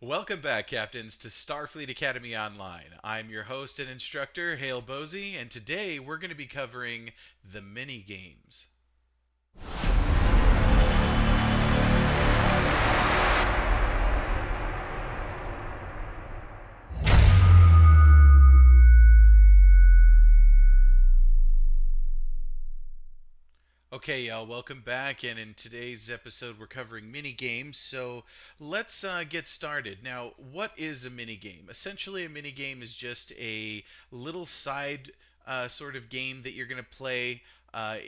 Welcome back, Captains, to Starfleet Academy Online. I'm your host and instructor, Hale Bohse, and today we're going to be covering the mini games. Okay, y'all, welcome back. And in today's episode, we're covering mini games. So let's get started. Now, what is a mini game? Essentially, a mini game is just a little side sort of game that you're going to play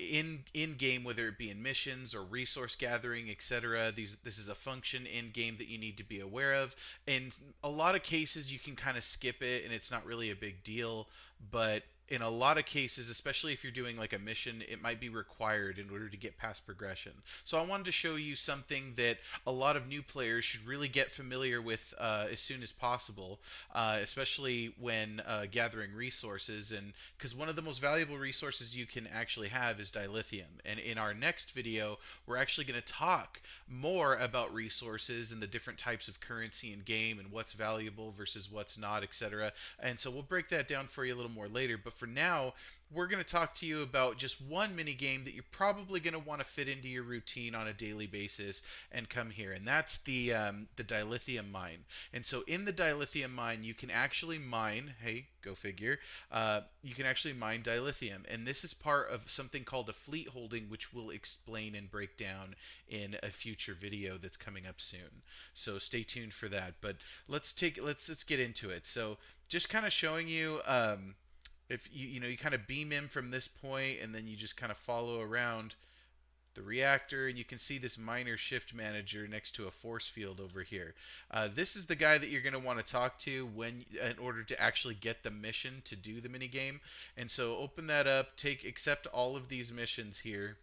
in game, whether it be in missions or resource gathering, etc. This is a function in game that you need to be aware of. In a lot of cases, you can kind of skip it, and it's not really a big deal. But in a lot of cases, especially if you're doing like a mission, it might be required in order to get past progression. So I wanted to show you something that a lot of new players should really get familiar with as soon as possible, especially when gathering resources. And because one of the most valuable resources you can actually have is dilithium. And in our next video, we're actually going to talk more about resources and the different types of currency in game and what's valuable versus what's not, etc. And so we'll break that down for you a little more later. But for now, we're going to talk to you about just one mini game that you're probably going to want to fit into your routine on a daily basis and come here, and that's the dilithium mine. And so in the dilithium mine, you can actually mine. Hey, go figure. You can actually mine dilithium, and this is part of something called a fleet holding, which we'll explain and break down in a future video that's coming up soon. So stay tuned for that. But let's get into it. So just kind of showing you. If you kind of beam in from this point and then you just kind of follow around the reactor, and you can see this minor shift manager next to a force field over here. This is the guy that you're going to want to talk to in order to actually get the mission to do the mini game. And so open that up, accept all of these missions here,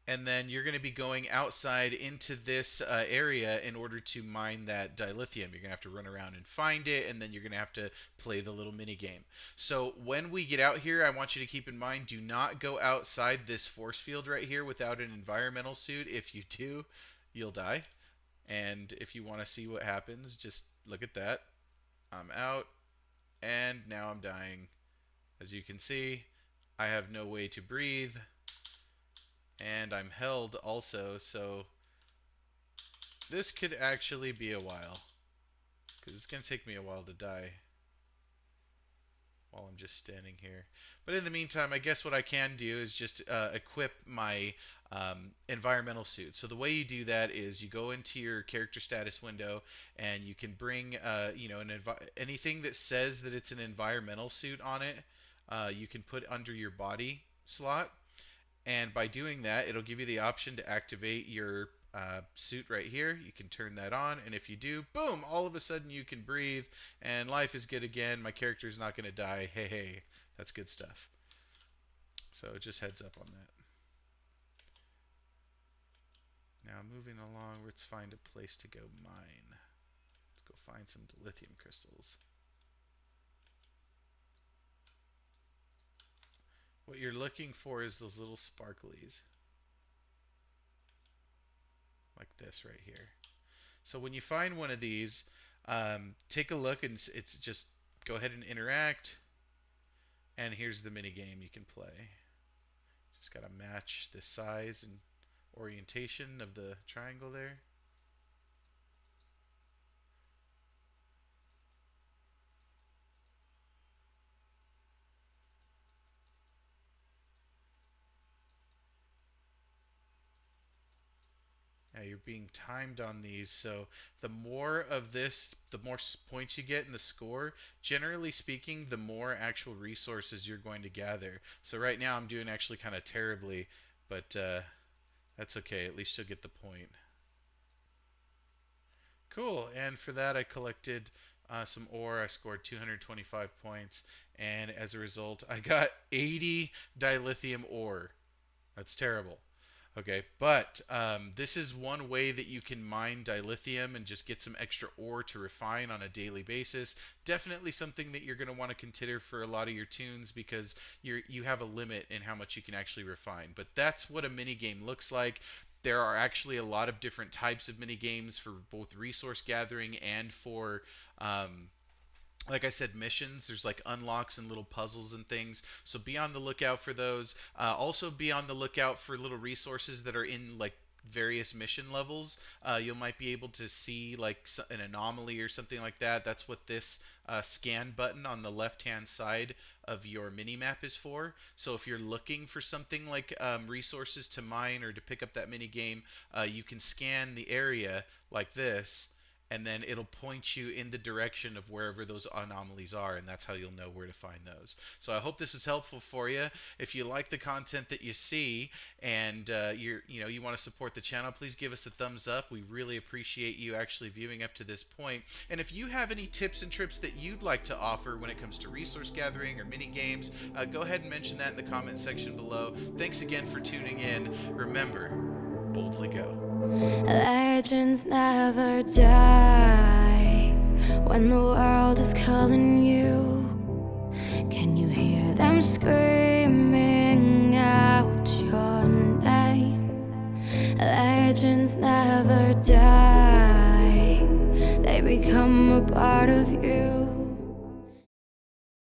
and then you're going to be going outside into this area in order to mine that dilithium. You're going to have to run around and find it, and then you're going to have to play the little mini game. So when we get out here, I want you to keep in mind, do not go outside this force field right here without an environmental suit. If you do, you'll die. And if you want to see what happens, just look at that. I'm out, and now I'm dying. As you can see, I have no way to breathe, and I'm held also, so this could actually be a while, because it's going to take me a while to die while I'm just standing here. But in the meantime, I guess what I can do is just equip my environmental suit. So the way you do that is you go into your character status window, and you can bring anything that says that it's an environmental suit on it, you can put under your body slot. And by doing that, it'll give you the option to activate your suit right here. You can turn that on, and if you do, boom, all of a sudden you can breathe, and life is good again. My character is not going to die. Hey, hey, that's good stuff. So just heads up on that. Now moving along, let's find a place to go mine. Let's go find some dilithium crystals. What you're looking for is those little sparklies. Like this right here. So when you find one of these, take a look, and it's just go ahead and interact. And here's the mini game you can play. Just got to match the size and orientation of the triangle there. Now you're being timed on these, so the more of this, the more points you get in the score. Generally speaking, the more actual resources you're going to gather. So right now I'm doing actually kind of terribly, but that's okay. At least you'll get the point. Cool, and for that I collected some ore. I scored 225 points, and as a result, I got 80 dilithium ore. That's terrible. Okay, but this is one way that you can mine dilithium and just get some extra ore to refine on a daily basis. Definitely something that you're going to want to consider for a lot of your tunes, because you have a limit in how much you can actually refine. But that's what a mini game looks like. There are actually a lot of different types of mini games for both resource gathering and for like I said, missions. There's like unlocks and little puzzles and things. So be on the lookout for those. Also, be on the lookout for little resources that are in like various mission levels. You might be able to see like an anomaly or something like that. That's what this scan button on the left hand side of your mini map is for. So if you're looking for something like resources to mine or to pick up that mini game, you can scan the area like this, and then it'll point you in the direction of wherever those anomalies are, and that's how you'll know where to find those. So I hope this is helpful for you. If you like the content that you see, and you want to support the channel, please give us a thumbs up. We really appreciate you actually viewing up to this point. And if you have any tips and trips that you'd like to offer when it comes to resource gathering or mini games, go ahead and mention that in the comment section below. Thanks again for tuning in. Remember, boldly go. Legends never die when the world is calling you. Can you hear them screaming out your name? Legends never die, they become a part of you.